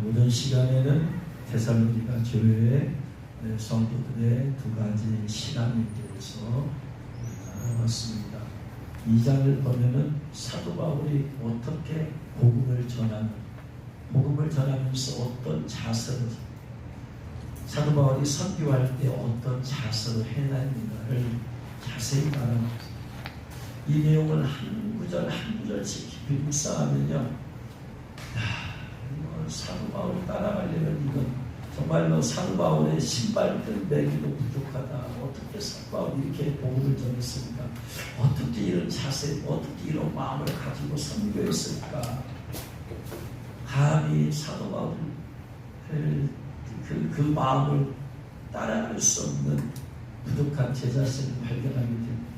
오전 시간에는 데살로니가 교회의 성도들의 두 가지 신앙에 대해서 알아봤습니다. 2장을 보면은 사도 바울이 어떻게 복음을 전하면서 어떤 자세로, 사도 바울이 선교할 때 어떤 자세로 해나는가를 자세히 말합니다. 이 내용을 한 구절 한 구절씩 깊이 묵상하면요, 사도 바울을 따라가려면 이건 정말로 사도 바울의 신발끈 매기도 부족하다. 어떻게 사도 바울이 이렇게 복음을 전했습니까? 어떻게 이런 자세, 어떻게 이런 마음을 가지고 선교했을까? 감히 사도 바울을 그 마음을 따라갈 수 없는 부족한 제 자신을 발견하게 됩니다.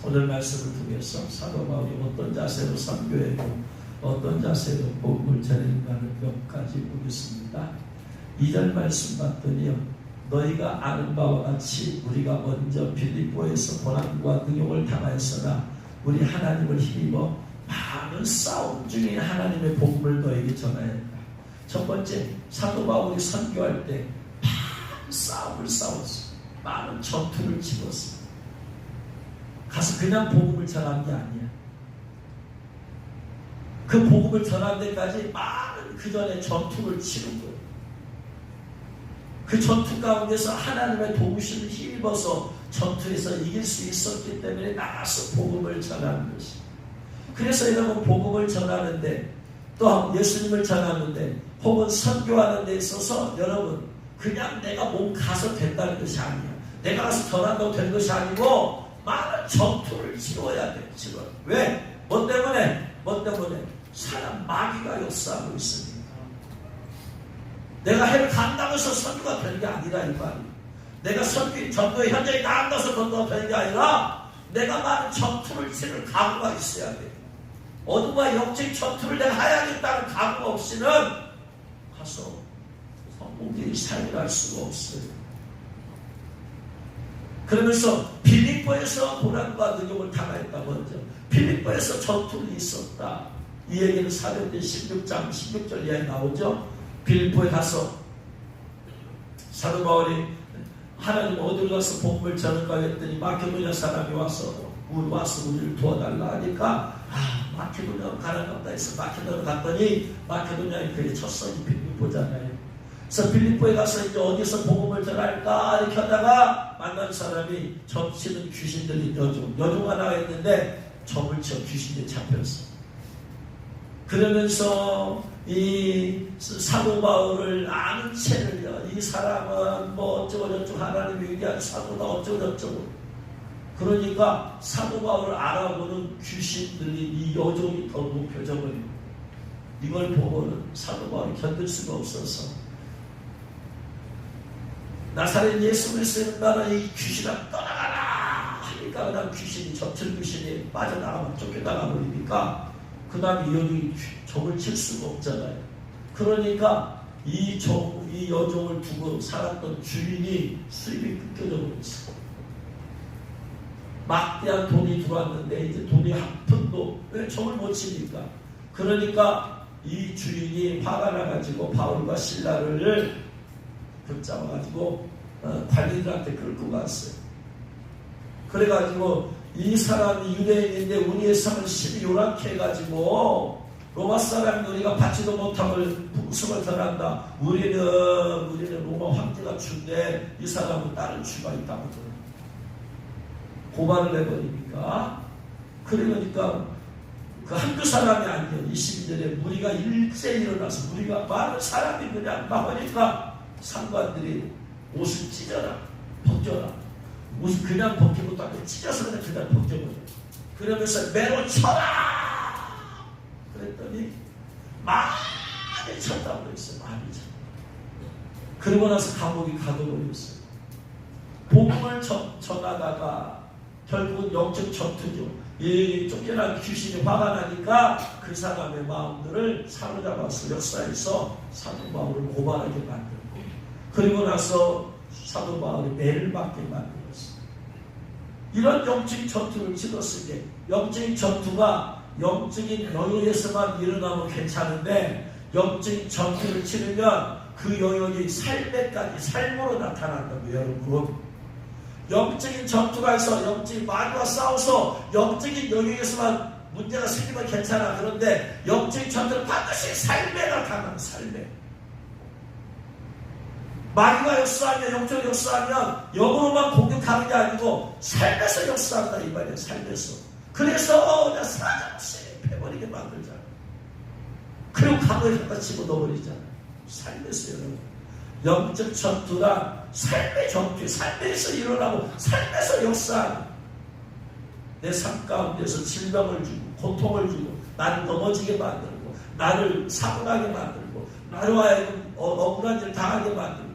오늘 말씀을 통해서 사도 바울이 어떤 자세로 선교했고 어떤 자세로 복음을 전했는가를 몇 가지 보겠습니다. 2절 말씀 봤더니요, 너희가 아는 바와 같이 우리가 먼저 빌립보에서 고난과 능욕을 당하였으나 우리 하나님을 힘입어 많은 싸움 중에 하나님의 복음을 너에게 전하였다. 첫 번째, 사도 바울이 선교할 때 많은 싸움을 싸웠어. 많은 전투를 치렀어. 가서 그냥 복음을 전한 게 아니야. 그 복음을 전할 때까지 많은 그 전에 전투를 치른 거예요. 그 전투 가운데서 하나님의 도우심을 힘입어서 전투에서 이길 수 있었기 때문에 나가서 복음을 전하는 것이. 그래서 여러분, 복음을 전하는데, 또 예수님을 전하는데, 혹은 선교하는 데 있어서 여러분, 그냥 내가 몸 가서 된다는 것이 아니야. 내가 가서 전한다고 되는 것이 아니고 많은 전투를 치러야 돼. 치러. 왜? 뭐 때문에? 사람 마귀가 역사하고 있습니다. 내가 해를 간다고 해서 선교가 되는 게 아니라 이 말이에요. 내가 전도의 현장에 나간다고 전도가 되는 게 아니라 내가 많은 전투를 치를 각오가 있어야 돼요. 어둠과 영적인 전투를 내가 해야겠다는 각오 없이는 가서 성공적인 삶을 할 수가 없어요. 그러면서 빌립보에서 고난과 능욕을 당하였다. 먼저 빌립보에서 전투가 있었다. 이 얘기는 사도행전 16장 16절 이하에 나오죠. 빌립보에 가서 사도 바울이 하나님 어디로 가서 복음을 전할까 했더니 마케도냐 사람이 와서 우리를 도와달라 하니까 마케도냐 가라간다 해서 마케도냐 갔더니 마케도냐의 그의 첫 성이 빌립보잖아요. 그래서 빌립보에 가서 이제 어디서 복음을 전할까 이렇게 하다가 만난 사람이 점치는 귀신 들린 여종 하나가 있는데 점을 쳐 귀신에 잡혔어. 그러면서 이 사도 바울을 아는 채를요, 이 사람은 뭐 어쩌고저쩌고 하나님의 위대한 사도다 어쩌고저쩌고. 그러니까 사도 바울을 알아보는 귀신 들린 이 여종이 더 높여져버리고, 이걸 보고는 사도 바울이 견딜 수가 없어서 나사렛 예수 그리스도의 나라에 이 귀신아 떠나가라 하니까 그다음 귀신이 젖을 귀신이 빠져나가면 쫓겨나가 버리니까 그 다음에 이 여종이 종을 칠 수가 없잖아요. 그러니까 이 여종을 두고 살았던 주인이 수입이 끊겨져 버렸어. 막대한 돈이 들어왔는데 이제 돈이 한 푼도, 왜 종을 못 치니까. 그러니까 이 주인이 화가 나가지고 바울과 실라를 붙잡아가지고 관리들한테 끌고 갔어요. 그래가지고 이 사람이 유대인인데 우리의 성을 심히 요란케 해가지고 로마 사람이 우리가 받지도 못함을 풍성을 전한다. 우리는 로마 황제가 준대 이 사람은 다른 주가 있다고 고발을 해버리니까, 그러니까 그 한두 사람이 아니에요. 22절에 무리가 일제히 일어나서 무리가 많은 사람이 그냥 나오니까 상관들이 옷을 찢어라 벗겨라. 옷을 그냥 벗기고 또 찢어서 그냥 벗겨버려. 그러면서 매로 쳐라. 그랬더니 많이 쳤다고 그랬어요. 많이 쳤다. 그러고 나서 감옥이 가둬버렸어요. 복음을 전하다가 결국은 영적 전투죠. 이 쫓겨난 귀신이 화가 나니까 그 사람의 마음들을 사로잡아서 역사에서 사도 바울을 고발하게 만들고, 그리고 나서 사도 바울이 매를 맞게 만들었어요. 이런 영적인 전투를 치렀을 때, 영적인 전투가 영적인 여유에서만 일어나면 괜찮은데 영적인 전투를 치르면 그 영역이 삶에까지 삶으로 나타난다고 여러분. 영적인 전투가 있어 영적인 마귀와 싸워서 영적인 영역에서만 문제가 생기면 괜찮아. 그런데 영적인 전투는 반드시 삶에 나타나는 삶에. 마귀가 역사하면 영적으로 역사하면 영으로만 공격하는 게 아니고 삶에서 역사한다 이 말이야. 삶에서. 그래서 그냥 사정없이 패버리게 만들잖아. 그리고 강을 갖다 집어넣어버리잖아. 삶에서 여러분. 영적 전투란 삶의 전투, 삶에서 일어나고 삶에서 역사하는 내 삶 가운데서 질병을 주고 고통을 주고 나를 넘어지게 만들고 나를 사고나게 만들고 나로 하여금 억울한 일 당하게 만들고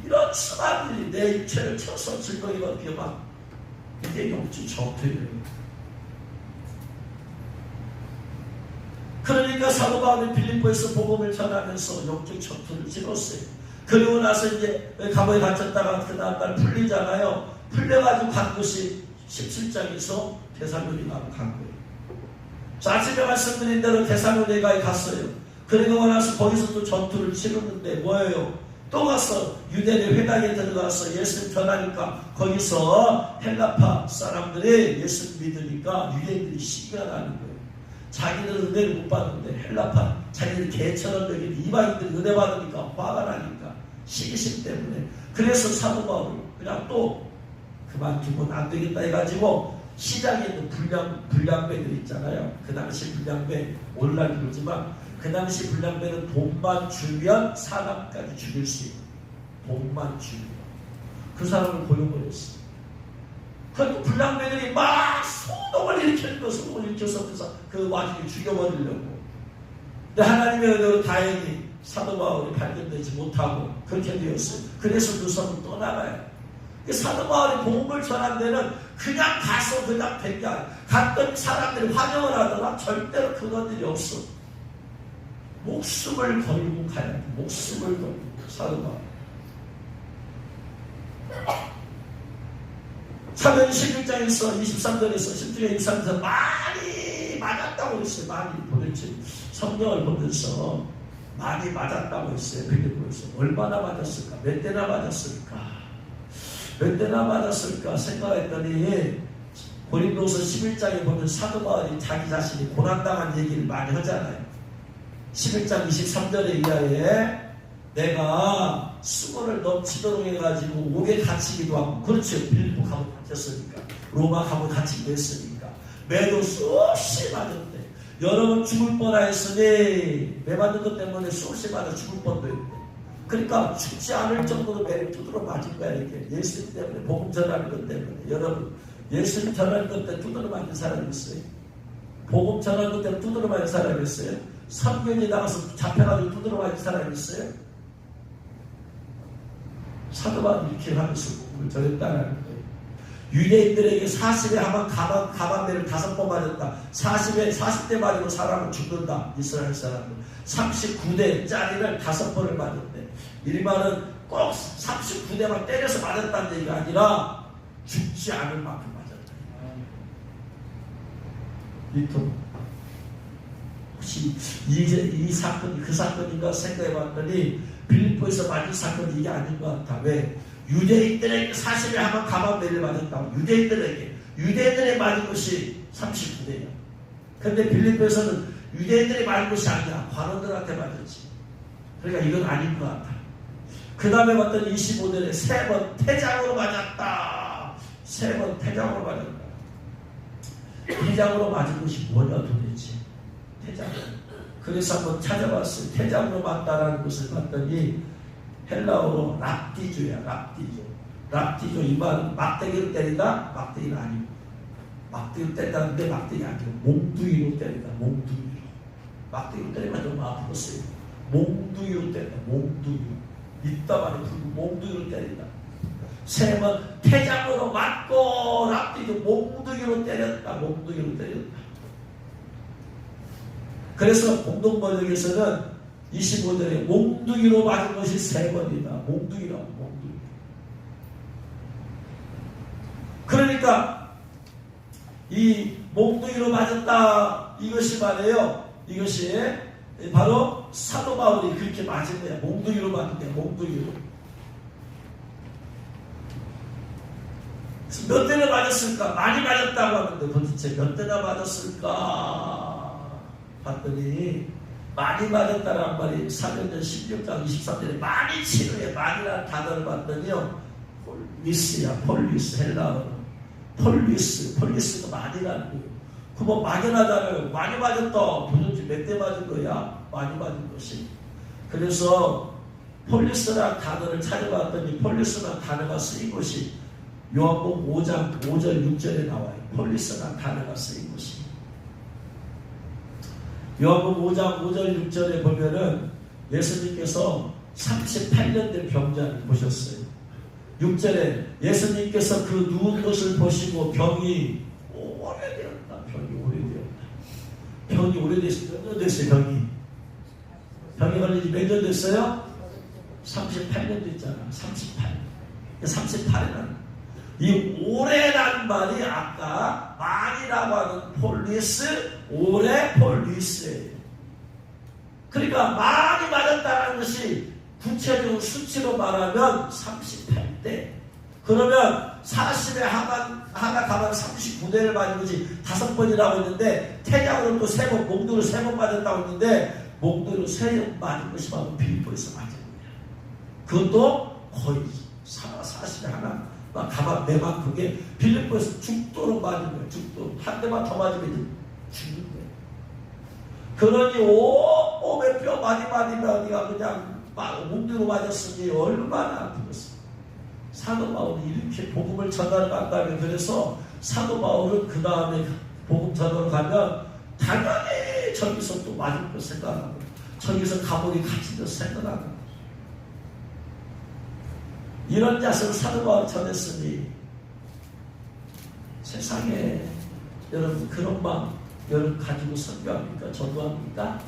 이런 수많은 일이 내 육체를 쳐서 질병이 어떻게 막 이게 영적 전투예요. 그러니까 사도 바울이 빌립보에서 복음을 전하면서 영적 전투를 치렀어요. 그리고 나서 이제 감옥에 갇혔다가 그 다음날 풀리잖아요. 풀려가지고 간 곳이 17장에서 데살로니가로 간 거예요. 자, 아침에 말씀드린 대로 데살로니가에 갔어요. 그리고 나서 거기서 또 전투를 치렀는데 뭐예요? 또 가서 유대인 회당에 들어가서 예수님 전하니까 거기서 헬라파 사람들이 예수 믿으니까 유대인들이 시기가 나는 거예요. 자기들은 은혜를 못 받는데 헬라파 자기들 개처럼 여기는 이방인들이 은혜 받으니까 화가 나니까 시기심 때문에 그래서 사도 바울을 그냥 또 그만두면 안 되겠다 해가지고 시장에 있는 불량배들 있잖아요. 그 당시 불량배 오늘날 그러지만 그 당시 불량배는 돈만 주면 사람까지 죽일 수 있는 돈만 주면 그 사람을 고용을 했어. 그리고 불량배들이 막 소동을 일으키는 소동을 일으켜서 그 와중에 죽여버리려고. 근데 하나님의 은혜로 다행히 사도 바울이 발견되지 못하고 그렇게 되었어요. 그래서 그 섬을 떠나가요. 사도 바울이 복음을 전한 데는 그냥 가서 그냥 된 게 아니야. 갔더니 사람들이 환영을 하더라. 절대로 그런 일이 없어. 목숨을 걸고 가야 돼. 목숨을 걸고 사도 바울. 사도행 11장에서 23절에서 10절에 23절에서 많이 맞았다고 했어요. 많이 도대체 성경을 보면서 많이 맞았다고 했어요. 빌립보에서 얼마나 맞았을까? 몇 대나 맞았을까? 몇 대나 맞았을까 생각했더니 고린도서 11장에 보면 사도 바울이 자기 자신이 고난당한 얘기를 많이 하잖아요. 11장 23절에 이하에 내가 수고를 넘치도록 해가지고 옥에 갇히기도 하고 그렇죠. 빌립보 감옥 갇혔으니까 로마 감옥 갇히기도 했으니까 매도 수없이 맞았대. 여러분 죽을 뻔하였으니 매 맞은 것 때문에 수없이 맞아 죽을 뻔도 했대. 그러니까 죽지 않을 정도로 매를 두드러 맞은 거야. 이렇게 예수님 때문에 복음 전하는 것 때문에. 여러분 예수님 전하는 것 때문에 두드러 맞은 사람이 있어요? 복음 전하는 것 때문에 두드러 맞은 사람이 있어요? 선교에 나가서 잡혀가지고 두드러 맞은 사람이 있어요? 사도 바울이 이렇게 하면서 복음을 전했다는 거예요. 유대인들에게 40에 한번 가방매를 5번 맞았다. 40대 맞으면 사람은 죽는다. 이스라엘 사람은 39대짜리를 5번을 맞았대. 이 말은 꼭 39대만 때려서 맞았다는 얘기가 아니라 죽지 않을 만큼 맞았다. 이통 혹시 이 사건이 그 사건인가 생각해봤더니 빌립보에서 맞은 사건이 이게 아닌 것 같아. 왜? 유대인들에게 40에 한번 가방매를 맞았다고. 유대인들이 맞은 것이 39대야. 그런데 빌립보에서는 유대인들이 맞은 것이 아니야. 관원들한테 맞았지. 그러니까 이건 아닌 것 같아. 그 다음에 봤더니 25절에 3번 태장으로 맞았다. 3번 태장으로 맞았다. 태장으로 맞은 것이 뭐냐 도대체. 태장으로. 그래서 한번 찾아봤어요. 태장으로 맞다라는 것을 봤더니 헬라어로 랍디조야. 랍디조. 이 말은 막대기로 때리다? 막대기는 아니고. 막대기로 때린다는데 막대기 아니고 몽둥이로 때린다. 몽둥이로. 막대기로 때리면 좀 아프겠어요. 몽둥이로 때린다. 몽둥이로. 이따만에 몽둥이로 때린다. 3번 태장으로 맞고 랍디조 몽둥이로 때렸다. 몽둥이로 때렸다. 그래서 공동번역에서는 25절에 몽둥이로 맞은 것이 3번이다. 몽둥이라고 몽둥이. 그러니까 이 몽둥이로 맞았다. 이것이 말이에요. 이것이 바로 사도 바울이 그렇게 맞은 거야. 몽둥이로 맞은 거야. 몽둥이로. 몇 대나 맞았을까? 많이 맞았다고 하는데 도대체 몇 대나 맞았을까? 봤더니 많이 맞았다는 말이 사도행전 16장 23절에 많이 치료해. 많이라는 단어를 봤더니요. 폴리스야. 폴리스 헬라어. 폴리스가 많이라는 거예요. 그거 막연하잖아요. 많이 맞았다. 도대체 몇 대 맞은 거야? 많이 맞은 것이. 그래서 폴리스라는 단어를 찾아봤더니 폴리스라는 단어가 쓰인 것이 요한복음 5장 5절 6절에 나와요. 폴리스라는 단어가 쓰인 것이. 요한복음 5장 5절 6절에 보면은 예수님께서 38년 된 병자를 보셨어요. 6절에 예수님께서 그 누운 것을 보시고 병이 오래되었다. 병이 오래됐어요. 몇 년 됐어요, 병이? 병이 걸린 지 몇 년 됐어요? 38년 됐잖아. 38이라는. 이 오래란 말이 아까 많이라고 하는 폴리스, 오래 폴리스예요. 그러니까 많이 맞았다는 것이 구체적으로 수치로 말하면 38대. 그러면 40에 하나 가면 39대를 맞은 것이 5번이라고 했는데 태장으로 또 3번, 몽둥이로 3번 맞았다고 했는데 몽둥이로 3번 맞은 것이 바로 빌립보에서 맞은 거예요. 그것도 거의 40에 하나 가만 내만 그게 빌립보에서 죽도록 맞은 거예요. 죽도록. 한 대만 더 맞으면 죽는 거예요. 그러니 몸에 뼈 마디마디가 그냥 몽둥이로 맞았으니 얼마나 아프겠어. 사도 바울이 이렇게 복음을 전하러 간다면 그래서 사도 바울은 그 다음에 복음 전하러 가면 당연히 저기서 또 맞을 거 생각하고 저기서 감옥에 갇힌 거 생각하고 이런 자세로 사도 바울이 전했으니 세상에 여러분 그런 마음 여러분 가지고 선교합니까? 전도합니까?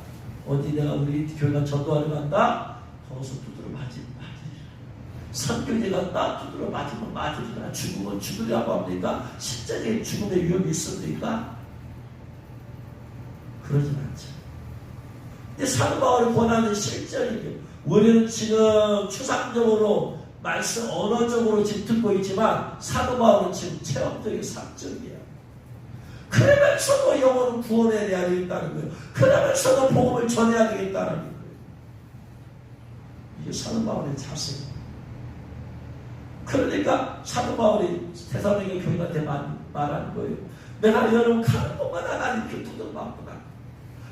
어디 내가 우리 교회가 전도하러 간다? 거기서 두드러 맞으리라. 선교제 간다? 두드러 맞으면 맞으리라. 죽으면 죽으려고 합니까? 실제적인 죽음의 위험이 있습니까? 그러진 않죠. 근데 사도 바울이 권하는 실전이에요. 우리는 지금 추상적으로 말씀 언어적으로 지금 듣고 있지만 사도 바울은 지금 체험적인 사적이야. 그러면서도 영혼을 구원해야 되겠다는 거예요. 그러면서도 복음을 전해야 되겠다는 거예요. 이게 사도 바울의 자세예요. 그러니까 사도 바울이 데살로니가 교인한테 말하는 거예요. 내가 여러분 가는 곳마다 나는 이렇게 두들맞구나.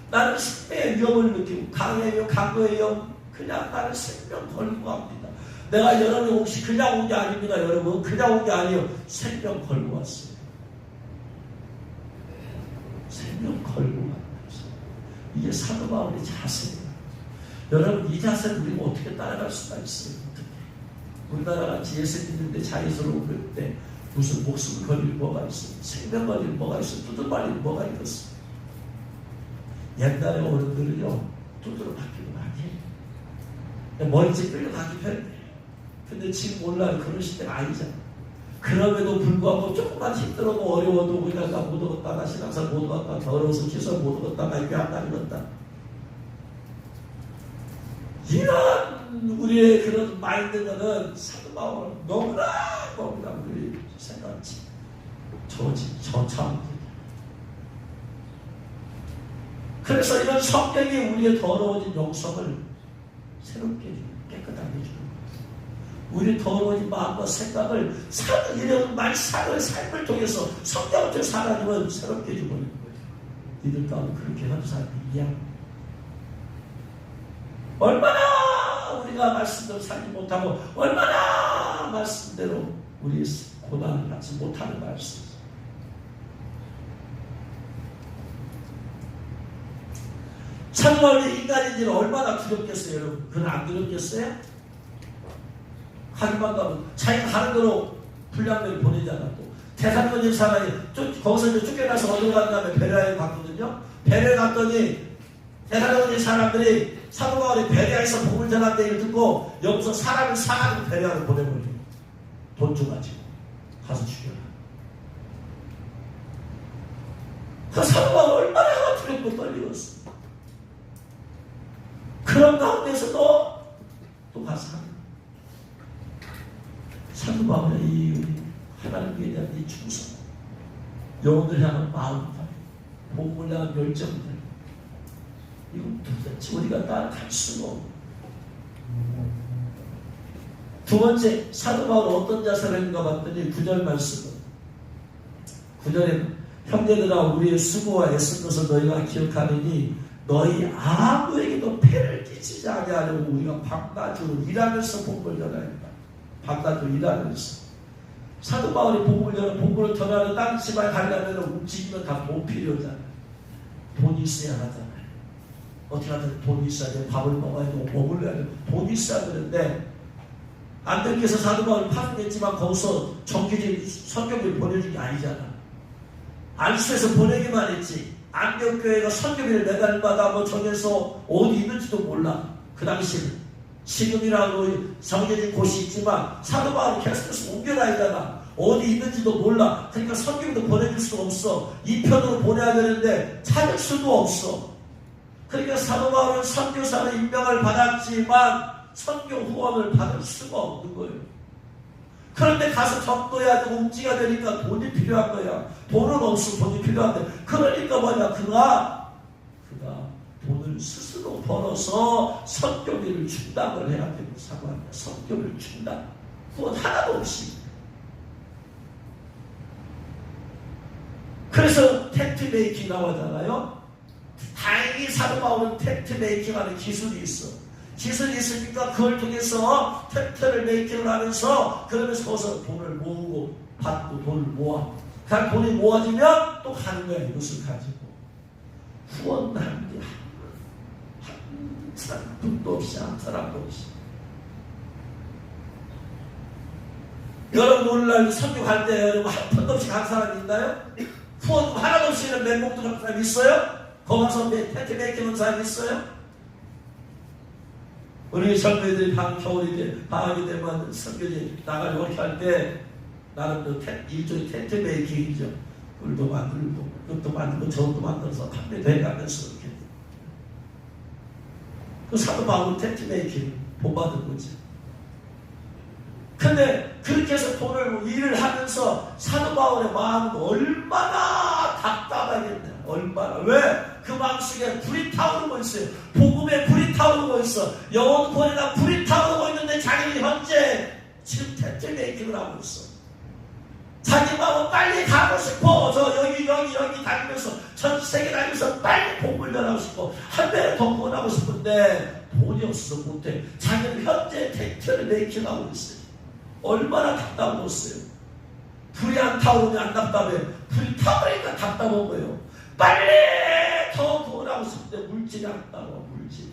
나는 생명의 위험을 느끼고 강해요, 강거해요. 그냥 나는 생명 걸고 갑니다. 내가 여러분 혹시 그냥 온 게 아닙니다. 여러분 그냥 온 게 아니에요. 생명 걸고 왔어요. 생명 걸고 왔어요. 이게 사도 바울의 자세예요. 여러분 이 자세를 우리가 어떻게 따라갈 수가 있어요? 어떻게? 우리나라 같이 예수 믿는데 자유스러운 그럴 때 무슨 목숨을 걸릴 뭐가 있어요? 생명 걸릴 뭐가 있어요? 두들 말릴 뭐가 있겠어요? 옛날에 어른들은요 두드러 맞기도 많이 머리채 끌려가기도 했대. 근데 지금 몰라요. 그런 시대가 아니잖아. 그럼에도 불구하고 조금만 힘들어도 어려워도 그냥 못 오겠다가 신앙생활 못 오겠다 더러워서 기술 못 오겠다가 이게 안 나겠다. 이런 우리의 그런 마인드는 사도 바울은 너무나 우리 생각지 저참. 그래서 이런 성경이 우리의 더러워진 영성을 새롭게 해주고 깨끗하게 해주는 거예요. 우리 더러워진 마음과 생각을 이런 삶을 통해서 성경을 통해서 하나님은 새롭게 해주버리는 거예요. 이들 가운데 그렇게 하는 사람이 있냐? 얼마나 우리가 말씀대로 살지 못하고 얼마나 말씀대로 우리 고난을 받지 못하는 말씀. 참으로 인간인지는 얼마나 두렵겠어요, 여러분? 그건 안 두렵겠어요? 하기만 가면 자기가 가는 대로 불량배를 보내잖아. 또 대사로진 사람이 거기서 이제 쫓겨나서 어디로 간 다음에 베레아에 갔거든요. 베레아에 갔더니 대사로진 사람들이 사도 바울이 베레아에서 복음을 전한다는 얘기를 듣고 여기서 사람을 사가지고 베레아로 보내버려요. 돈 줘가지고 가서 죽여라. 그 사도 바울 얼마나 두렵고 떨리겠어. 그런 가운데서도 또 가서 사도 바울의 이 하나님에 대한 이 충성, 영혼을 향한 마음들, 복음을 향한 열정들, 이건 도대체 우리가 따라갈 수가 없는. 두 번째, 사도 바울은 어떤 자세를 했는가 봤더니 9절 말씀은, 9절에 형제들아 우리의 수고와 애쓴 것을 너희가 기억하느니 너희 아무에게도 폐를 끼치지 아니하려고 우리가 밤낮으로 일하면서 복음을 전하였다. 밤낮으로 일하면서. 사도 바울이 복음을 전하는 다른 지방에 가려면 움직이면 다 돈 필요하잖아요. 돈이 있어야 하잖아요. 어떻게 하든 돈이 있어야 돼. 밥을 먹어야 되고 먹으려 야 되고 돈이 있어야 되는데, 안되께서 사도 바울이 파송했지만 거기서 정기적인 선교비를 보내준 게 아니잖아. 안수에서 보내기만 했지. 안경교회가 선교비를 매달마다 뭐 정해서 어디 있는지도 몰라. 그 당시에는. 지금이라고 정해진 곳이 있지만 사도 바울이 계속해서 옮겨다니잖아. 어디 있는지도 몰라. 그러니까 선교비도 보내줄 수가 없어. 이 편으로 보내야 되는데 찾을 수도 없어. 그러니까 사도 바울은 선교사로 임명을 받았지만 선교 후원을 받을 수가 없는 거예요. 그런데 가서 전도해야 되고 움직여야 되니까 돈이 필요한 거야. 돈은 없어. 돈이 필요한데. 그러니까 뭐냐. 그가 돈을 스스로 벌어서 선교비를 충당을 해야 되고 사고합니다. 선교비를 충당. 후원 하나도 없이. 그래서 텐트 메이킹 나오잖아요. 다행히 사도 바울은 텐트 메이킹 하는 기술이 있어. 기술이 있으니까 그걸 통해서 텐트를 메이킹을 하면서 그러면서 거기서 돈을 모으고 받고 돈을 모아. 그 돈이 모아지면 또 가는 거야. 이것을 가지고. 후원하는 게 한 사람도 없이 한 사람도 없이. 여러분 오늘날 선교 갈 때 여러분 한 푼도 없이 간 사람이 있나요? 후원 하나도 없이 멘목도 간 사람 있어요? 거기 가서 텐트 메이킹 하는 사람 있어요? 우리 젊은이들이 겨울이 방학이 되면 선교지 나가려고 이렇게 할 때 나름대로 일종의 텐트 메이킹이죠. 물도 만들고 이것도 만들고 저것도 만들어서 판매도 해가면서 이렇게. 그 사도 바울은 텐트 메이킹 본받은 거지. 근데 그렇게 해서 일을 하면서 사도 바울의 마음은 얼마나 답답하겠냐. 얼마나. 왜? 그 마음속에 불이 타오르고 있어요. 복음에 불이 타오르고 있어. 영혼 구원에다 불이 타오르고 있는데 자기는 현재 지금 텐트 메이킹을 하고 있어. 자기 마음은 빨리 가고 싶어. 저 여기 다니면서 전 세계 다니면서 빨리 복음을 전하고 싶어. 한 배를 더 구원하고 싶은데 돈이 없어서 못해. 자기는 현재 텐트를 메이킹하고 있어요. 얼마나 답답했어요. 불이 안 타오르면 안 답답해. 불이 타오르니까 답답한 거예요. 빨리 더 구원하고 싶은데 물질이 안 따라와. 물질.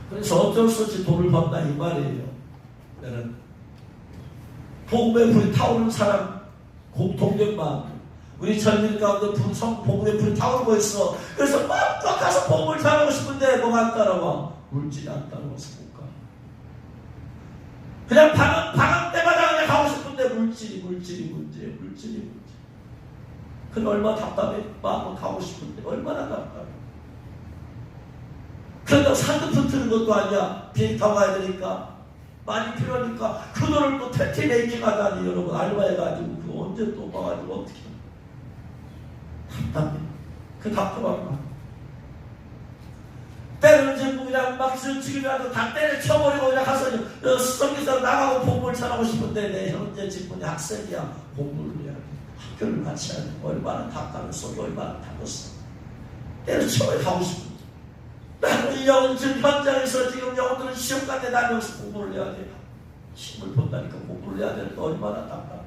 그래서 어쩔 수 없이 돈을 번다 이 말이에요. 나는 복음의 불이 타오르는 사람 동력 마음. 우리 젊은 가운데 복음의 불이 타오르고 있어. 그래서 막 가서 복음을 전하고 싶은데 뭐가 안 따라와. 물질이 안 따라와서 못 가. 그냥 방학 때마다 그냥 가고 싶은데 물질이. 그럼 얼마나 답답해. 마음은 가고 싶은데 얼마나 답답해. 그런데 상급품 트는 것도 아니야. 비행기 타고 가야 되니까. 많이 필요하니까 그 돈을 또 텐트 메이킹 하다니 여러분 알바해가지고 그 언제 또 와가지고 어떻게 답답해. 그 답답한 거. 때는 지금 그냥 막 지금이라도 다 때려쳐버리고 그냥 가서 선교사로 나가고 복음을 전하고 싶은데 내 현재 직분이 학생이야. 공부를 해야 돼. 학교를 같이 해야 돼. 얼마나 답답했어. 얼마나 답답했어. 때려쳐버리고 가고 싶은데 나는 영혼 지금 현장에서 지금 영혼들은 시험관에 다니면서 공부를 해야 돼. 힘을 본다니까 공부를 해야 되는데 얼마나 답답해.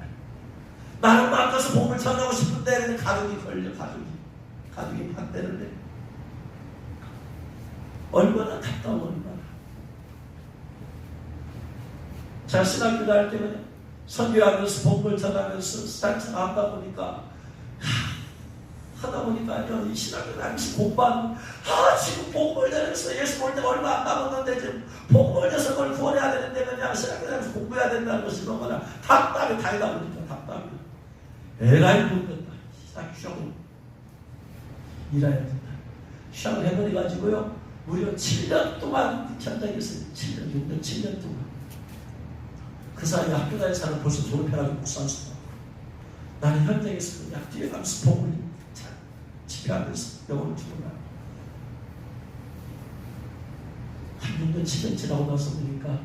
나는 막 가서 복음을 전하고 싶은데 그냥 가족이 걸려. 가족이 반대를 해. 얼마나 답답해. 얼마나. 자, 신학교 다닐 때 그냥 선교하면서 복음을 전하면서 스타일을 하다 보니까 이 신학교 다니면서 공부하는 지금 복음을 전해서 예수 볼 때가 얼마 안 남았는데 지금 복음을 전해서 그걸 구원해야 되는데 그냥 신학교 다니면서 공부해야 된다는 것이 너무나 답답해. 다니다 보니까 답답해. 에라이 못된다. 신학교 시험을 일해야 된다. 시험을 해버려가지고요. 무려 7년 동안 현장에서 6년, 7년 동안. 그 사람이 학교 다니는 사람 벌써 졸업해가지고 목사한테 나는 현장에서 그냥 뛰어가면서 복을 집회하면서 영혼을 주구나. 한 6년, 7년 지나고 나서 보니까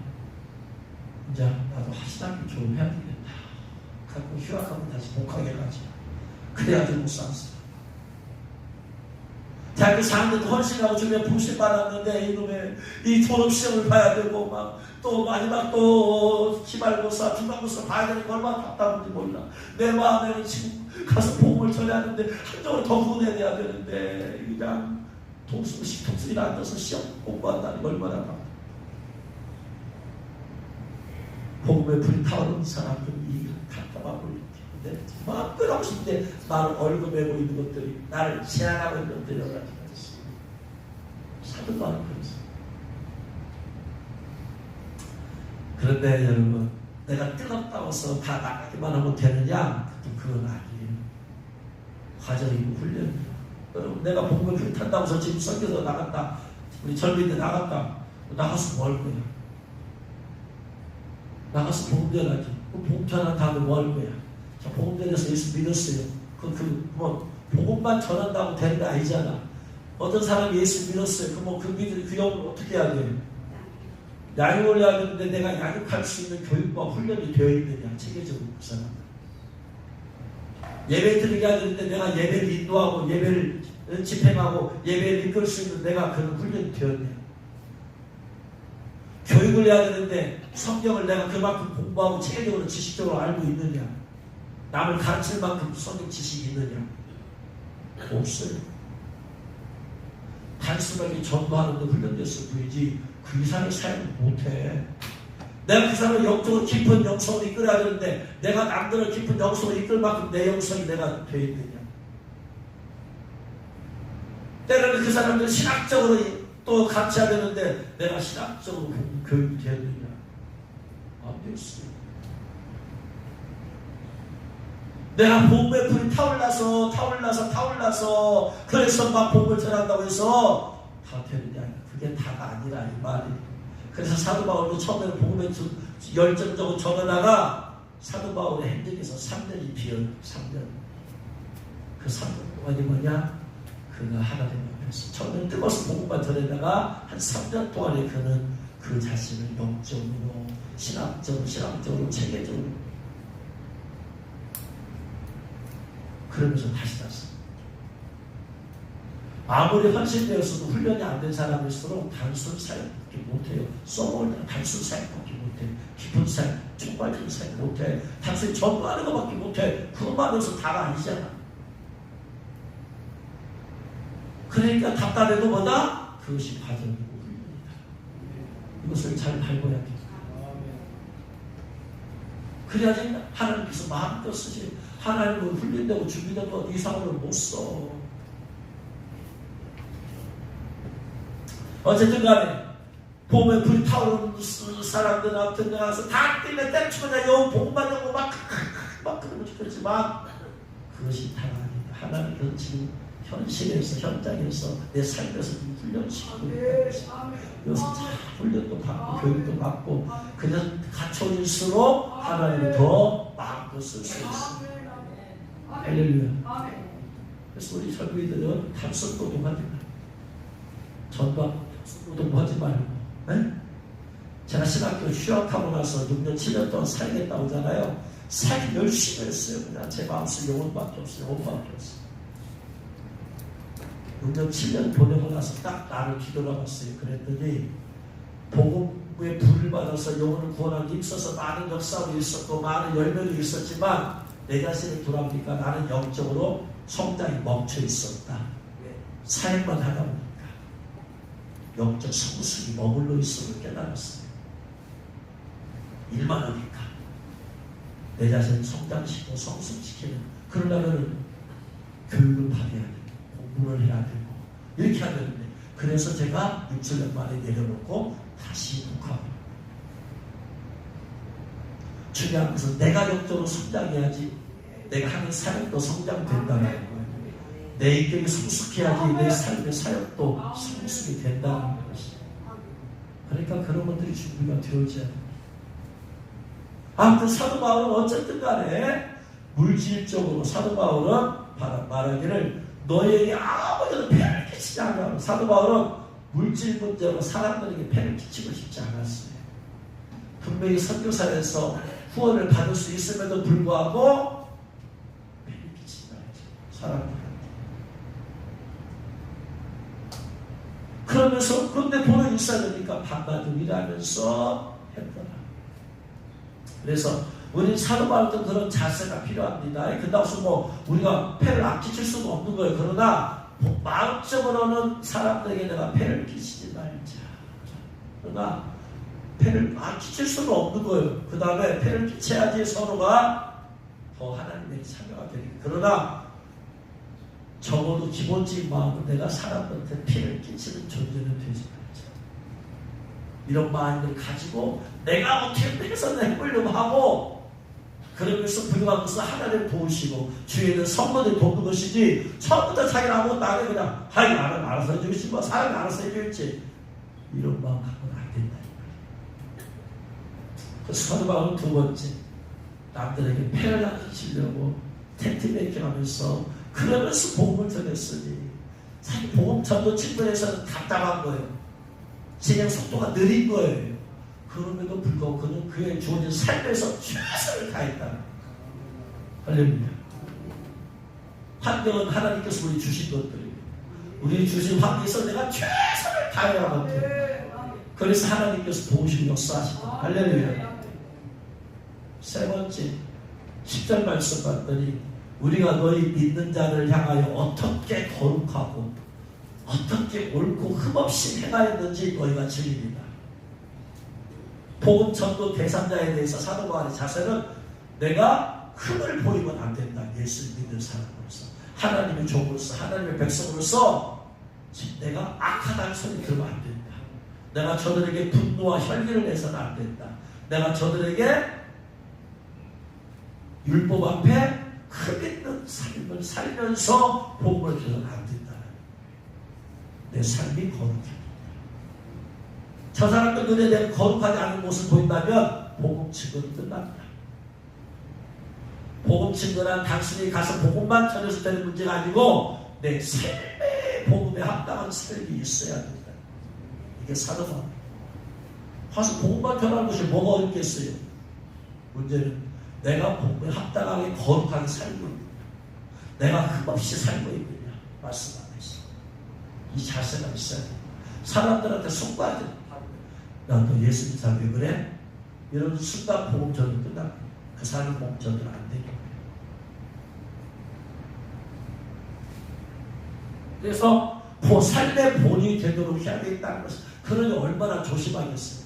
이제 나도 신학교 졸업해야 되겠다. 갖고 휴학하면 다시 복학해 가지. 그래야지 목사한테. 대학교 4학년 헌신하고 주변 부심 받았는데 이놈의 이 졸업시험을 봐야 되고 막 또 마지막 또 기말고사, 중간고사 봐야 되는 거 얼마나 답답한지 몰라. 내 마음에는 지금 가서 복음을 전해야 하는데 한쪽으로 더 후원해야 되는데 그냥 통수에 앉아서 시험 공부한다는 게 얼마나 답답해. 복음에 불이 타오르는 사람들이 답답하고 있는데 막 끌어오고 싶은데 나를 얼굴매고 있는 것들이 나를 제한하고 있는 것들이 여러 가지가 있어. 사도도 하는 거였어. 그런데 여러분, 내가 뜨겁다고 해서 다 나가기만 하면 되느냐? 그건 아니에요. 과정이고 훈련이에요. 여러분, 내가 복음에 불이 탄다고 해서 지금 선교사 나갔다, 우리 젊은이들 나갔다, 나가서 뭐 할 거야? 나가서 복음 전하지. 복음 전한 다음에 뭐 할 거야? 자, 복음 전해서 예수 믿었어요. 복음만 전한다고 되는 게 아니잖아. 어떤 사람이 예수 믿었어요. 그 영을 어떻게 해야 돼요? 양육을 해야 되는데 내가 양육할 수 있는 교육과 훈련이 되어 있느냐, 체계적으로 그 사람. 예배 드리게 해야 되는데 내가 예배를 인도하고 예배를 집행하고 예배를 이끌 수 있는 내가 그런 훈련이 되었냐. 교육을 해야 되는데 성경을 내가 그만큼 공부하고 체계적으로 지식적으로 알고 있느냐. 남을 가르칠 만큼 성경 지식이 있느냐. 없어요. 단순하게 전도하는데 훈련됐을 뿐이지 그 이상의 사역을 못해. 내가 그 사람을 영적으로 깊은 영성으로 이끌어야 되는데 내가 남들을 깊은 영성으로 이끌 만큼 내 영성이 내가 돼 있느냐. 때로는 그 사람들 신학적으로 또 같이 해야 되는데 내가 신학적으로 교육이 되었느냐. 안 되었어요. 내가 복음의 불이 타올라서 그래서 막 복음을 전한다고 해서 다 되느냐. 그게 다가 아니라 이 말이. 그래서 사도 바울도 처음에는 복음에 열정적으로 전하다가 사도 바울의 행적에서 3년이 비어요. 3년. 그 3년 동안이 뭐냐? 그가 하나님 앞에서 처음에는 뜨거워서 복음만 전하다가 한 3년 동안에 그는 그 자신을 영적으로 신학적으로 체계적으로 그러면서 다시 잤어. 아무리 헌신되었어도 훈련이 안 된 사람일수록 단순 사역밖에 못해요. 써먹을 때 단순 사역밖에 못해. 깊은 사역, 총괄적인 사역 못해. 단순히 전도하는 것밖에 못해. 그것만 해서 다가 아니잖아. 그러니까 답답해도 뭐다? 그것이 과정이고 훈련이다. 이것을 잘 밟아야 돼. 그래야지 하나님께서 마음껏 쓰지. 하나님은 훈련되고 준비된 것 이상으로 못 써. 어쨌든 간에 봄에 불이 타오르는 사람들 앞에 나가서 다 뛰면 때려치고 그냥 영혼 복음만 하고 막 그러고 싶었지만 그것이 다가 아니다. 하나님은 지금 현실에서 현장에서 내 삶에서 훈련시키고 여기서 잘 훈련도 받고 교육도 받고 그냥 갖춰질수록 하나님이 더 마음껏 쓸 수 있어. 할렐루야. 그래서 우리 젊은이들은 단순노동하지 말고 전도하고 노동하지 말고. 네? 제가 신학교 휴학하고 나서 6년 7년 동안 살겠다고 하잖아요. 살기 열심히 했어요. 그냥 제 마음속에 영혼밖에 없어요. 영혼밖에 없어요. 6년 7년 보내고 나서 딱 나를 뒤돌아봤어요. 그랬더니 복음의 불을 받아서 영혼을 구원하는 데 있어서 많은 역사도 있었고 많은 열매도 있었지만 내 자신을 돌아보니까 나는 영적으로 성장이 멈춰 있었다. 사역만 하다 보니까 영적 성숙이 머물러 있음을 깨달았어요. 일만 하니까 내 자신을 성장시키고 성숙시키는 그러려면 교육을 받아야 되고 공부를 해야 되고 이렇게 해야 되는데 그래서 제가 6, 7년 만에 내려놓고 다시 복합을 중요한 것은 내가 영적으로 성장해야지 내가 하는 사역도 성장된다는 거예요. 내 인격이 성숙해야지 내 삶의 사역도 성숙이 된다는 것이. 그러니까 그런 것들이 준비가 되어져야 합니다. 아무튼 사도 바울은 어쨌든 간에 물질적으로 사도 바울은 말하기를 너희에게 아무데도 폐를 끼치지 않아. 사도 바울은 물질 문제로 사람들에게 폐를 끼치고 싶지 않았어요. 분명히 선교사에서 후원을 받을 수 있음에도 불구하고 폐를 끼치지 말죠. 사람들한테. 그러면서 그런데 돈은 있어야 되니까 반나절 일하면서 했더라. 그래서 우리 사도 바울도 그런 자세가 필요합니다. 그다음서 뭐 우리가 폐를 안 끼칠 수는 없는 거예요. 그러나 마음적으로는 사람들에게 내가 폐를 끼치지 말자. 그러나 폐를 안 끼칠 수는 없는 거예요. 그 다음에 폐를 끼쳐야지 서로가 더 하나님의 참여가 되니까. 그러나 적어도 기본적인 마음은 내가 사람들한테 피를 끼치는 존재는 되지 말자. 이런 마음을 가지고 내가 어떻게 해서 해보려고 하고 그러면서 불행하면서 하나님을 도우시고 주위에는 성도들 돕는 것이지 처음부터 자기는 아무것도 안 해 그냥 하이 나는 알아서 해주겠지 뭐 사람이 알아서 해주겠지 이런 마음 갖고는 안 된다니까. 그 사도 바울은 두 번째 남들에게 패를 안끼치려고 텐트 메이킹하면서 그러면서 복음을 전했으니 사실 복음 전도 측면에서는 답답한 거예요. 진행 속도가 느린 거예요. 그럼에도 불구하고 그는 그의 주어진 삶에서 최선을 다했다. 할렐루야. 환경은 하나님께서 우리 주신 것들이에요. 우리 주신 환경에서 내가 최선을 다해야 합니다. 그래서 하나님께서 도우시고 역사하신다. 할렐루야. 세 번째 10절 말씀 봤더니 우리가 너희 믿는 자를 향하여 어떻게 거룩하고 어떻게 옳고 흠없이 행하였는지 너희가 증인이다. 복음 전도 대상자에 대해서 사도 바울의 자세는 내가 흠을 보이면 안 된다. 예수를 믿는 사람으로서 하나님의 종으로서 하나님의 백성으로서 내가 악하다는 소리 들으면 안 된다. 내가 저들에게 분노와 혈기를 내서는 안 된다. 내가 저들에게 율법 앞에 흠 있는 삶을 살면서 복음을 들으면 안 된다. 내 삶이 거룩해. 저 사람들 눈에 내가 거룩하지 않은 모습을 보인다면 복음 증거는 끝납니다. 복음 증거란 단순히 가서 복음만 전해서 되는 문제가 아니고 내 삶의 복음에 합당한 삶이 있어야 된다. 이게 사도바. 가서 복음만 전하는 것이 뭐가 어렵겠어요? 문제는 내가 복음에 합당하게 거룩하게 살고 있느냐, 내가 흠없이 살고 있느냐 말씀 안 했어. 이 자세가 있어야 돼. 사람들한테 손가락질 야, 너 예수 믿자 왜 그래? 이런 순간 복음 전도 끝납니다. 그 사람은 복음 전도는 안 되게. 그래서 삶의 본이 되도록 해야 되겠다는 것은 그러니 얼마나 조심하겠어요.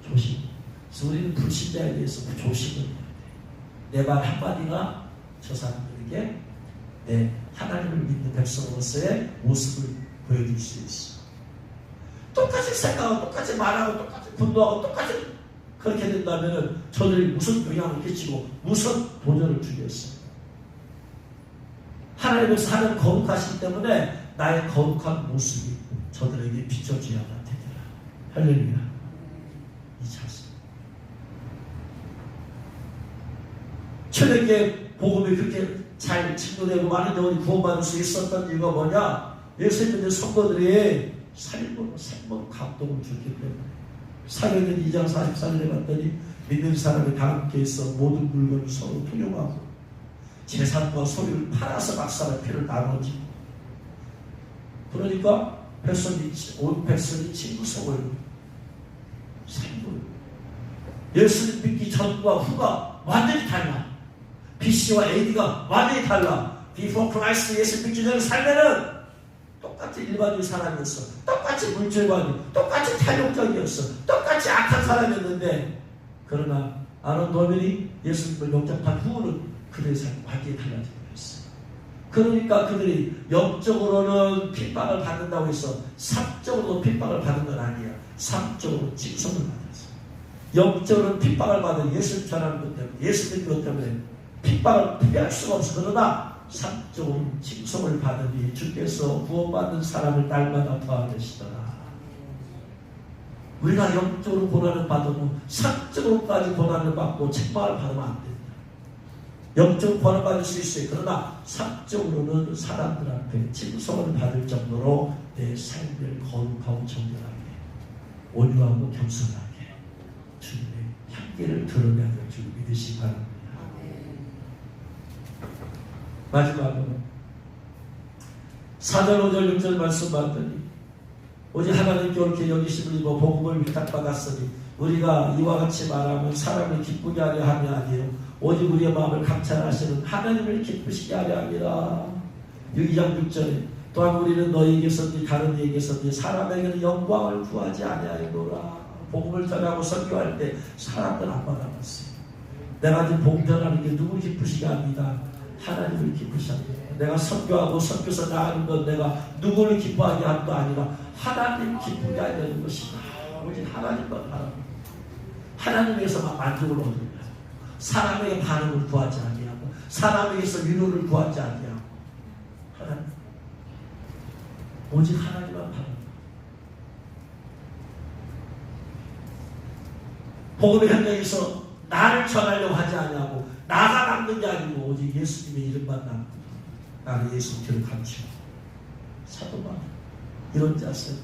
조심. 그래서 우리는 불신자에 대해서 조심을 해야 돼. 내 말 한마디가 저 사람들에게 내 하나님을 믿는 백성으로서의 모습을 보여줄 수 있어. 똑같이 생각하고 똑같이 말하고 똑같이 분노하고 똑같이 그렇게 된다면 저들이 무슨 영향을 끼치고 무슨 도전을 주겠어요. 하나님께서 하나님 거룩하시기 때문에 나의 거룩한 모습이 저들에게 비춰져야만 되더라. 할렐루야. 이 자세. 초대교회 복음이 그렇게 잘 증거되고 많은 영혼이 구원받을 수 있었던 이유가 뭐냐? 예수 믿는 성도들이 삶으로 감동을 줬기 때문에. 사도행전 2장 44절에 봤더니 믿는 사람이 다 함께해서 모든 물건을 서로 통용하고 재산과 소유를 팔아서 박사의 피를 나누지. 그러니까 온 백성이 친구 속을 살고 예수님 믿기 전과 후가 완전히 달라. BC와 AD가 완전히 달라. Before Christ 예수 믿기 전의 삶에는 똑같이 일반적인 사람이었어. 똑같이 물질관이, 똑같이 탈욕적이었어. 똑같이 악한 사람이었는데 그러나 아론 도면이 예수님을 영접한 후는 그들의 삶이 완전히 달라지고 있어요. 그러니까 그들이 영적으로는 핍박을 받는다고 해서 사적으로 핍박을 받은 건 아니야. 사적으로 칭송을 받았어. 영적으로는 핍박을 받은 예수를 전하는 것 때문에, 예수 믿는 것 때문에 핍박을 피할 수가 없어. 그러나 상적으로 칭송을 받으니 주께서 구원받는 사람을 날마다 더하시더라. 우리가 영적으로 고난을 받으면 상적으로까지 고난을 받고 책망을 받으면 안 됩니다. 영적으로 고난을 받을 수 있어요. 그러나 상적으로는 사람들 앞에 칭송을 받을 정도로 내 삶을 거룩하고 정결하게 온유하고 겸손하게 주님의 향기를 드러내야 될 줄 믿으시기 바랍니다. 마지막으로 4절 5절 6절 말씀 봤더니 오직 하나님께 옳게 여기심을 입어 복음을 위탁받았으니 우리가 이와 같이 말하면 사람을 기쁘게 하려 함이 아니에요. 오직 우리의 마음을 감찰하시는 하나님을 기쁘시게 하려 함이라. 2장 6절에 또한 우리는 너희에게서든지 다른 이에게서든지 사람에게는 영광을 구하지 아니하였노라. 복음을 전하고 설교할 때 사람들 안 받아봤어요. 내가 지금 복음 전하는 게 누구 기쁘시게 합니다. 하나님을 기쁘시게 합니다. 내가 설교하고 설교서 나가는 건 내가 누구를 기뻐하게 하는 거 아니라 하나님 기쁘게 하려는 것이다. 오직 하나님만 바랍니다. 하나님에서만 만족을 얻으며 사람에게 반응을 구하지 아니하고 사람에게서 위로를 구하지 아니하고 하나님 오직 하나님만 바랍니다. 복음의 현장에서 나를 전하려고 하지 아니하고 나가 남는 게 아니고 오직 예수님의 이름만 남고 나는 예수 길을 감추고 사도만 이런 자세.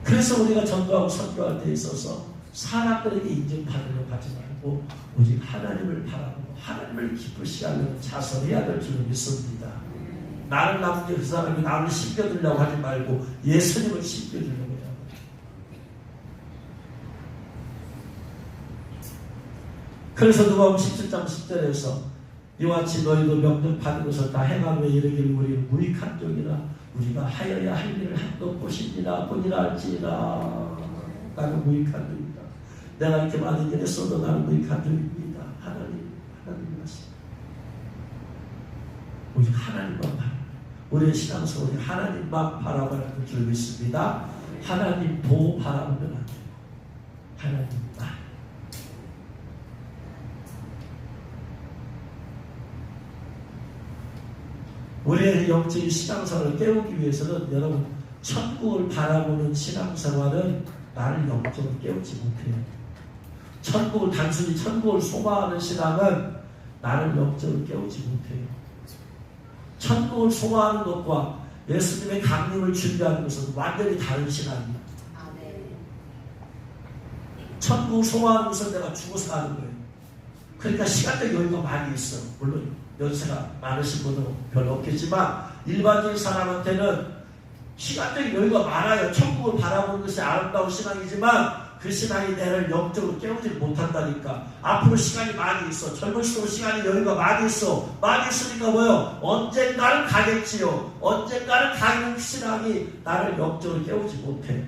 그래서 우리가 전도하고 선교할 때 있어서 사람들에게 인정받으려고 하지 말고 오직 하나님을 바라보고 하나님을 기쁘시게 하려는 자선을 해야 될 줄을 믿습니다. 나를 남겨 그 사람이 나를 신겨주려고 하지 말고 예수님을 신겨주려고 해야 합니다. 그래서 누가복음 17장 10절에서 이와 같이 너희도 명령 받은 것을 다 행하며 이르기를 우리는 무익한 종이라 우리가 하여야 할 일을 한것 보시니라 뿐이라 할지라. 나는 무익한 종이다. 내가 이렇게 많은 일 했어도 나는 무익한 종입니다. 하나님 말씀. 오직 하나님만 바라. 우리의 신앙생활 우리 하나님만 바라보는 줄 믿습니다. 하나님 도 바라보면 안 돼요. 하나님만. 우리의 영적인 신앙생활을 깨우기 위해서는 여러분 천국을 바라보는 신앙생활은 나를 영적으로 깨우지 못해요. 천국을 단순히 천국을 소망하는 신앙은 나를 영적으로 깨우지 못해요. 천국을 소망하는 것과 예수님의 강림을 준비하는 것은 완전히 다른 신앙입니다. 천국을 소망하는 것은 내가 죽어서 가는 거예요. 그러니까 시간적 여유가 많이 있어. 물론 연세가 많으신 분은 별로 없겠지만 일반적인 사람한테는 시간적인 여유가 많아요. 천국을 바라보는 것이 아름다운 신앙이지만 그 신앙이 내를 영적으로 깨우지 못한다니까. 앞으로 시간이 많이 있어. 젊을수록 시간이 여유가 많이 있어. 많이 있으니까 뭐요? 언젠가는 가겠지요. 언젠가는 가는 신앙이 나를 영적으로 깨우지 못해.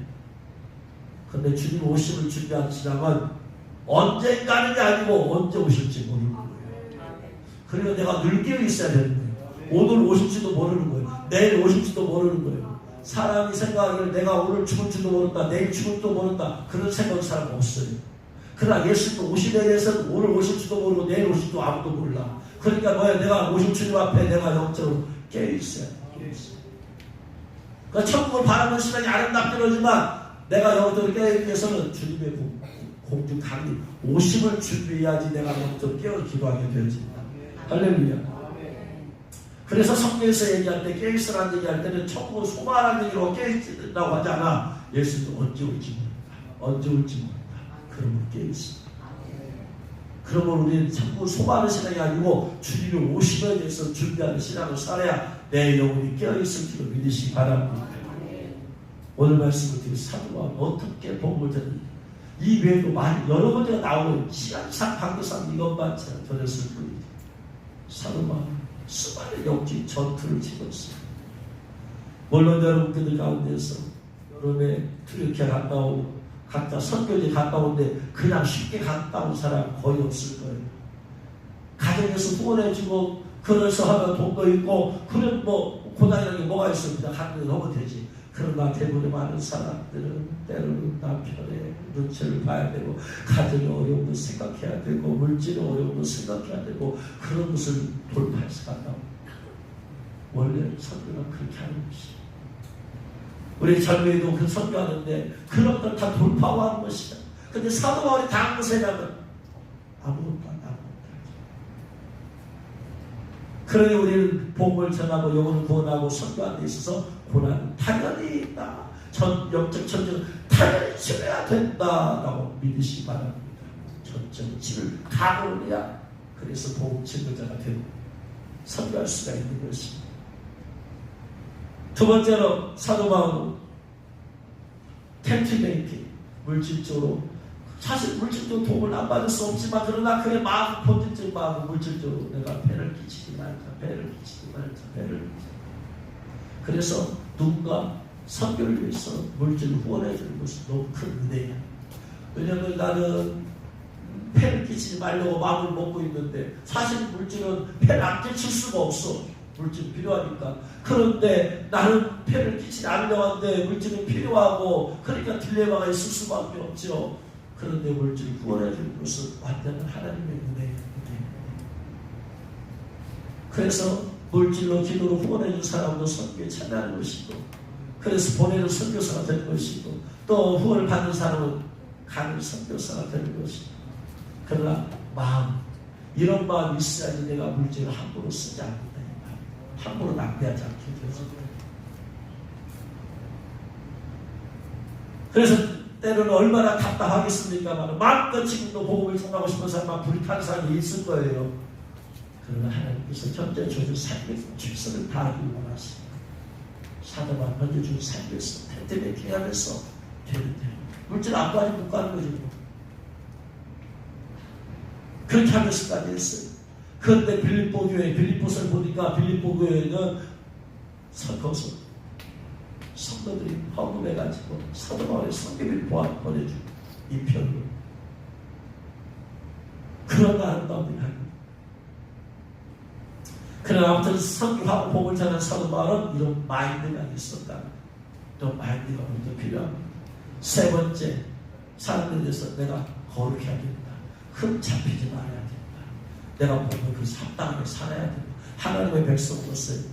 근데 주님 오심을 준비하는 신앙은 언젠가는이 아니고 언제 오실지 모르는 거예요. 그러니까 내가 늘 깨어 있어야 되는 거예요. 오늘 오실지도 모르는 거예요. 내일 오실지도 모르는 거예요. 사람이 생각하기를 내가 오늘 죽을지도 모른다, 내일 죽을지도 모른다, 그런 생각은 사람 없어요. 그러나 예수님 오시에 대해서는 오늘 오실지도 모르고 내일 오실지도 아무도 몰라. 그러니까 뭐야? 내가 오실 주님 앞에 내가 영적으로 깨어 있어야 돼. 그러니까 천국을 바라보는 신앙이 아름답게 그러지만 내가 영적으로 깨어있기 위해서는 주님의 공중 강림 오심을 준비해야지 내가 영적으로 깨어 기도하게 되어집니다. 할렐루야. 그래서 성경에서 얘기할 때 깨어있으라는 얘기할 때는 천국을 소망하는 얘기로 깨어있다고 하지 않아. 예수도 언제 올지 모른다. 언제 올지 모른다. 그러면 깨어있습니다. 그러면 우리는 천국을 소망하는 신앙이 아니고 주님의 오심에 대해서 준비하는 신앙을 살아야 내 영혼이 깨어있을 줄을 믿으시기 바랍니다. 오늘 말씀을 드린 사도가 어떻게 복음을 전했는지 이 외에도 많이 여러 번째가 나오고 시간상 관계상 이것만 전했을 뿐이지. 사도가 수많은 영적 전투를 치렀어요. 물론 여러분들 가운데서 여러분의 투력해 가까우고 각자 선교지 가까운데 그냥 쉽게 가까운 사람 거의 없을 거예요. 가정에서 후원해주고 그래서 하면 돈도 있고 그런 뭐 고난이라는 게 뭐가 있어? 그냥 하는 거 하면 되지. 그러나 대부분의 많은 사람들은 때로는 남편의 눈치를 봐야 되고, 가정의 어려움도 생각해야 되고, 물질의 어려움도 생각해야 되고, 그런 것을 돌파해서 간다고. 원래 선교는 그렇게 하는 것이야. 우리 젊은이도 그 선교하는데 그런 걸 다 돌파하는 것이다. 근데 사도 바울이 당한 것이라면 아무것도 안 하고. 그러니 우리는 복음을 전하고 영혼을 구원하고 선교하는 데 있어서 고난은 당연히 있다. 영적 전쟁은 당연히 치러야 된다라고 믿으시기 바랍니다. 전적 치를 각오해야 그래서 복음 증거자가 되고 선교할 수가 있는 것입니다. 두 번째로 사도 바울은 텐트메이킹, 물질적으로, 사실 물질적으로 도움을 안 받을 수 없지만 그러나 그의 마음, 본질적인 마음은 물질적으로 내가 배를 끼치지 말자, 배를 끼치지 말자, 배를 끼치지 말자. 그래서 누군가 선교를 위해서 물질을 후원해 주는 것은 너무 큰 은혜야. 왜냐하면 나는 배를 끼치지 말려고 마음을 먹고 있는데 사실 물질은 배를 안 끼칠 수가 없어. 물질이 필요하니까. 그런데 나는 폐를 끼치지 않으려고 하는데 물질은 필요하고, 그러니까 딜레마가 있을 수밖에 없죠. 그런데 물질을 후원해 주는 것은 완전한 하나님의 은혜입니다. 그래서 물질로 기도로 후원해 준 사람도 선교에 참여하는 것이고, 그래서 보내는 선교사가 되는 것이고, 또 후원을 받는 사람은 가는 선교사가 되는 것이고. 그러나 마음, 이런 마음이 있어야지 내가 물질을 함부로 쓰지 않는다. 함부로 낭비하지 않게 되어서. 그래서 때로는 얼마나 답답하겠습니까? 마음껏 지금도 복음을 전하고 싶은 사람만 불이 타는 사람이 있을 거예요. 그러나 하나님께서 현재 주신 삶의 최선을 다하기를 원하십니다. 사도만 먼저 준 삶에서 텐트메이킹 하면서 되는데 물질 안 가지고 못 가는 거죠. 그렇게 하면서까지 했어요. 그런데 빌립보 교회, 빌립보서를 보니까 빌립보 교회는 거기서 성도들이 헌금해가지고 사도 바울의 성경을 보내주고 이 편으로 그런 아름다움이 합니다. 그러나 아무튼 성경하고 복음을 전하는 사도 바울은 이런 마인드가 있었다. 이런 마인드가 먼저 필요합니다. 세 번째, 사람들에 대해서 내가 거룩해야 된다. 흠 잡히지 말아야 된다. 내가 보면 그 합당하게 살아야 된다. 하나님의 백성으로서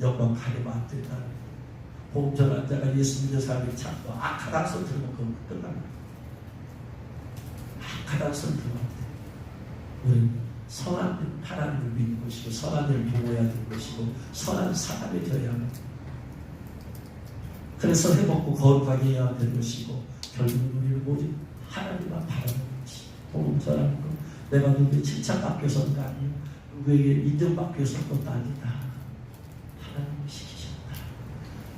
영광 가리면 안 된다. 복음 전하는 자가 예수 믿는 사람이 자꾸 악하다는 소리 들으면 그건 끝납니다. 악하다는 소리 들으면 안 돼. 우리는 선한 하나님을 믿는 것이고 선한 일을 도모해야 되는 것이고 선한 사람이 되어야 합니다. 그래서 해먹고 거룩하게 해야 되는 것이고 결국 우리는 모두 하나님만 바라는 것이 복음 전하는 것. 내가 누구에게 칭찬받기 위해서는 아니요. 누구에게 인정받기 위해서는 것도 아니다. 하나님이 시키셨다.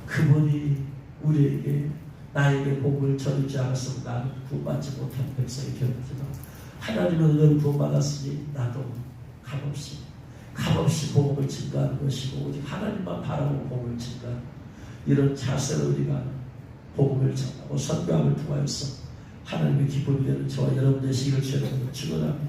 그분이 우리에게 나에게 복음을 전하지 않았으면 나는 구원받지 못한 백성이 되었지만 하나님은 너를 구원받았으니 나도 값없이 복음을 증거하는 것이고 오직 하나님만 바라보고 복음을 증거하는 이런 자세로 우리가 복음을 전하고 선교함을 통하여서 하나님의 기쁨이 되는 저와 여러분의 시기를 주님으로 축원합니다.